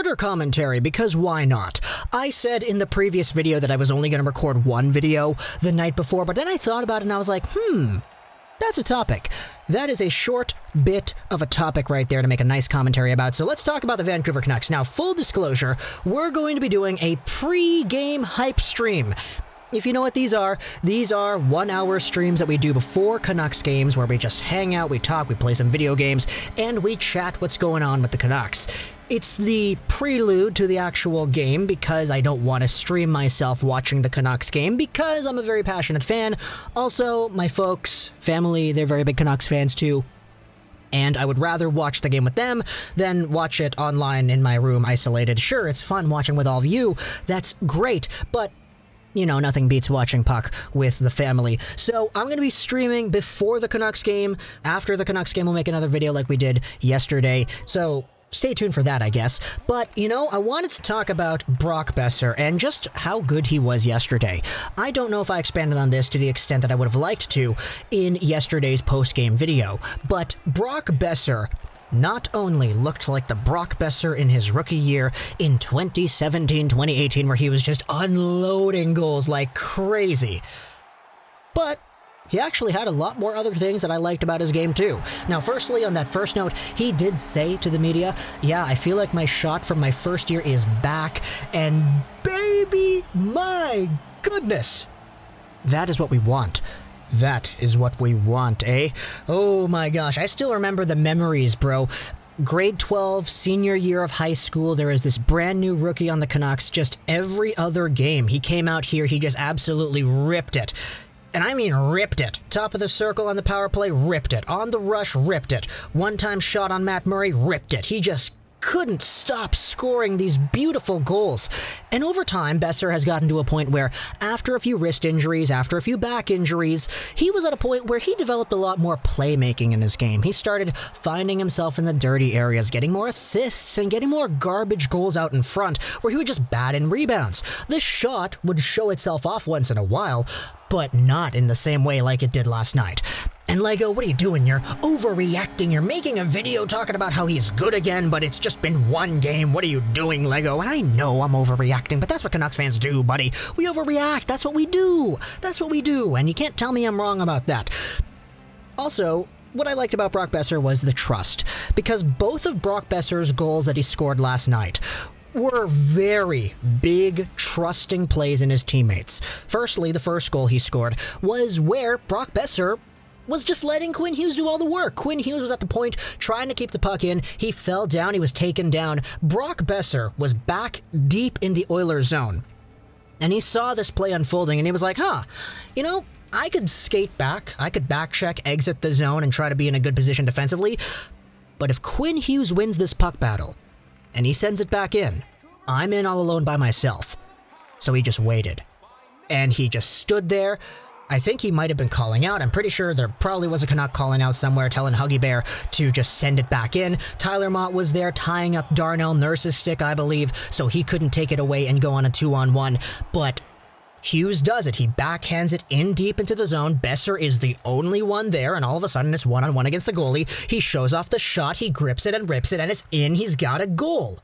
shorter commentary, because why not? I said in the previous video that I was only going to record one video the night before, but then I thought about it and I was like, that's a topic. That is a short bit of a topic right there to make a nice commentary about. So let's talk about the Vancouver Canucks. Now, full disclosure, we're going to be doing a pre-game hype stream. If you know what these are 1-hour streams that we do before Canucks games where we just hang out, we talk, we play some video games, and we chat what's going on with the Canucks. It's the prelude to the actual game because I don't want to stream myself watching the Canucks game because I'm a very passionate fan. Also, my folks, family, they're very big Canucks fans too. And I would rather watch the game with them than watch it online in my room isolated. Sure, it's fun watching with all of you. That's great, but you know, nothing beats watching puck with the family. So I'm going to be streaming before the Canucks game. After the Canucks game, we'll make another video like we did yesterday. So stay tuned for that, I guess. But, you know, I wanted to talk about Brock Boeser and just how good he was yesterday. I don't know if I expanded on this to the extent that I would have liked to in yesterday's post-game video. But Brock Boeser not only looked like the Brock Boeser in his rookie year in 2017-2018 where he was just unloading goals like crazy, but he actually had a lot more other things that I liked about his game too. Now, firstly, on that first note, he did say to the media, yeah, I feel like my shot from my first year is back, and baby, my goodness, that is what we want. That is what we want, eh? Oh my gosh, I still remember the memories, bro. Grade 12, senior year of high school, there is this brand new rookie on the Canucks. Just every other game he came out here, he just absolutely ripped it. And I mean ripped it. Top of the circle on the power play, ripped it. On the rush, ripped it. One-time shot on Matt Murray, ripped it. He just couldn't stop scoring these beautiful goals. And over time, Boeser has gotten to a point where, after a few wrist injuries, after a few back injuries, he was at a point where he developed a lot more playmaking in his game. He started finding himself in the dirty areas, getting more assists, and getting more garbage goals out in front, where he would just bat in rebounds. The shot would show itself off once in a while, but not in the same way like it did last night. And Lego, what are you doing? You're overreacting. You're making a video talking about how he's good again, but it's just been one game. What are you doing, Lego? And I know I'm overreacting, but that's what Canucks fans do, buddy. We overreact. That's what we do. That's what we do. And you can't tell me I'm wrong about that. Also, what I liked about Brock Boeser was the trust, because both of Brock Boeser's goals that he scored last night were very big, trusting plays in his teammates. Firstly, the first goal he scored was where Brock Boeser was just letting Quinn Hughes do all the work. Quinn Hughes was at the point trying to keep the puck in. He fell down. He was taken down. Brock Boeser was back deep in the Oilers zone. And he saw this play unfolding, and he was like, you know, I could skate back. I could back check, exit the zone, and try to be in a good position defensively. But if Quinn Hughes wins this puck battle, and he sends it back in, I'm in all alone by myself. So he just waited. And he just stood there. I think he might have been calling out. I'm pretty sure there probably was a Canuck calling out somewhere, telling Huggy Bear to just send it back in. Tyler Mott was there tying up Darnell Nurse's stick, I believe, so he couldn't take it away and go on a 2-on-1. But Hughes does it. He backhands it in deep into the zone. Boeser is the only one there, and all of a sudden it's 1-on-1 against the goalie. He shows off the shot, he grips it and rips it, and it's in. He's got a goal.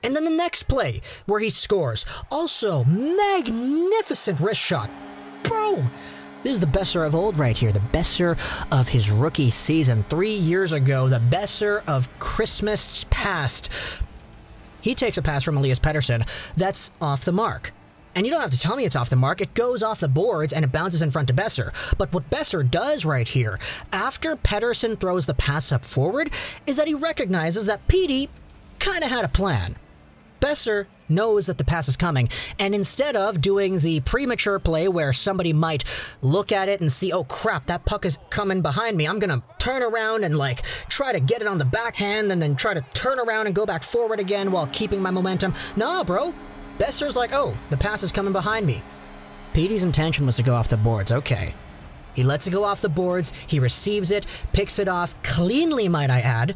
And then the next play, where he scores. Also, magnificent wrist shot. Bro, this is the Boeser of old right here. The Boeser of his rookie season 3 years ago. The Boeser of Christmas past. He takes a pass from Elias Pettersson that's off the mark. And you don't have to tell me it's off the mark. It goes off the boards and it bounces in front to Boeser. But what Boeser does right here, after Pettersson throws the pass up forward, is that he recognizes that Petey kind of had a plan. Boeser knows that the pass is coming, and instead of doing the premature play where somebody might look at it and see, oh crap, that puck is coming behind me, I'm gonna turn around and like try to get it on the backhand and then try to turn around and go back forward again while keeping my momentum. Nah, bro. Boeser's like, oh, the pass is coming behind me. Petey's intention was to go off the boards, okay. He lets it go off the boards, he receives it, picks it off cleanly, might I add.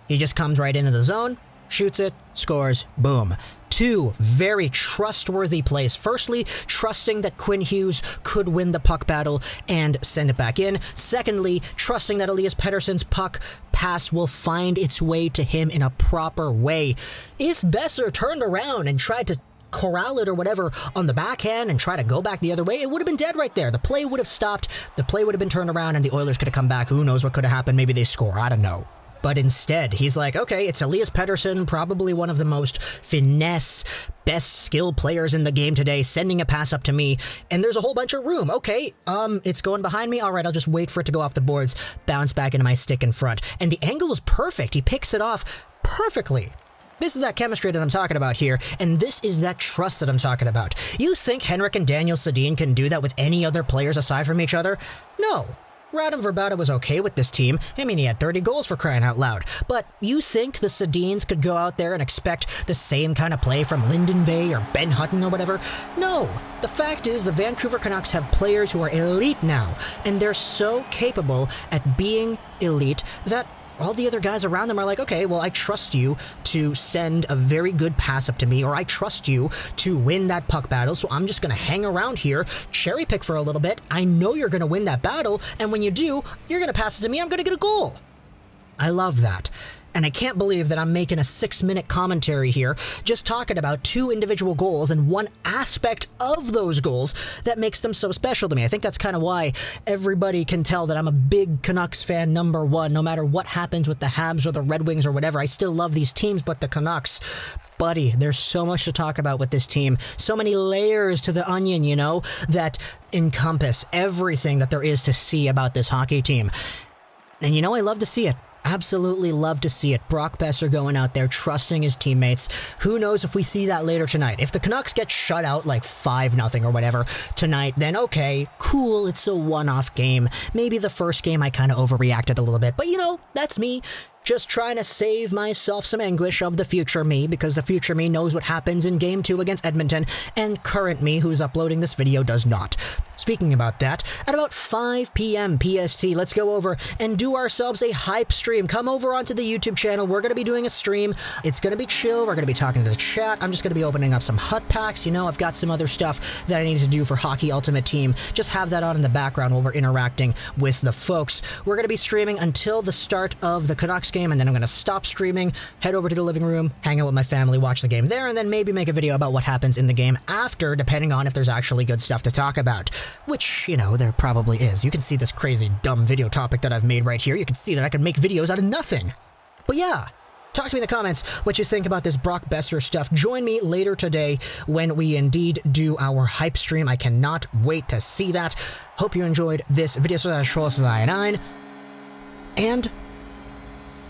He just comes right into the zone, shoots it, scores, boom. Two very trustworthy plays. Firstly, trusting that Quinn Hughes could win the puck battle and send it back in. Secondly, trusting that Elias Pettersson's puck pass will find its way to him in a proper way. If Boeser turned around and tried to corral it or whatever on the backhand and try to go back the other way, it would have been dead right there. The play would have stopped, the play would have been turned around, and the Oilers could have come back. Who knows what could have happened? Maybe they score. I don't know. But instead, he's like, okay, it's Elias Pettersson, probably one of the most finesse, best skill players in the game today, sending a pass up to me, and there's a whole bunch of room. Okay, it's going behind me. All right, I'll just wait for it to go off the boards, bounce back into my stick in front. And the angle was perfect. He picks it off perfectly. This is that chemistry that I'm talking about here, and this is that trust that I'm talking about. You think Henrik and Daniel Sedin can do that with any other players aside from each other? No. Radim Verbata was okay with this team. I mean, he had 30 goals for crying out loud. But you think the Sedins could go out there and expect the same kind of play from Lyndon Bay or Ben Hutton or whatever? No. The fact is the Vancouver Canucks have players who are elite now, and they're so capable at being elite that all the other guys around them are like, okay, well, I trust you to send a very good pass up to me, or I trust you to win that puck battle, so I'm just going to hang around here, cherry pick for a little bit. I know you're going to win that battle, and when you do, you're going to pass it to me, I'm going to get a goal. I love that. And I can't believe that I'm making a 6-minute commentary here just talking about 2 individual goals and one aspect of those goals that makes them so special to me. I think that's kind of why everybody can tell that I'm a big Canucks fan #1. No matter what happens with the Habs or the Red Wings or whatever, I still love these teams, but the Canucks, buddy, there's so much to talk about with this team. So many layers to the onion, you know, that encompass everything that there is to see about this hockey team. And you know, I love to see it. Absolutely love to see it. Brock Boeser going out there, trusting his teammates. Who knows if we see that later tonight. If the Canucks get shut out like 5-0 or whatever tonight, then okay, cool, it's a one-off game. Maybe the first game I kind of overreacted a little bit, but you know, that's me. Just trying to save myself some anguish of the future me, because the future me knows what happens in Game 2 against Edmonton, and current me, who's uploading this video, does not. Speaking about that, at about 5 p.m. PST, let's go over and do ourselves a hype stream. Come over onto the YouTube channel. We're going to be doing a stream. It's going to be chill. We're going to be talking to the chat. I'm just going to be opening up some hut packs. You know, I've got some other stuff that I need to do for Hockey Ultimate Team. Just have that on in the background while we're interacting with the folks. We're going to be streaming until the start of the Canucks game, and then I'm going to stop streaming, head over to the living room, hang out with my family, watch the game there, and then maybe make a video about what happens in the game after, depending on if there's actually good stuff to talk about. Which, you know, there probably is. You can see this crazy, dumb video topic that I've made right here. You can see that I can make videos out of nothing. But yeah, talk to me in the comments what you think about this Brock Boeser stuff. Join me later today when we indeed do our hype stream. I cannot wait to see that. Hope you enjoyed this video. So that's Troll 9, and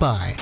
bye.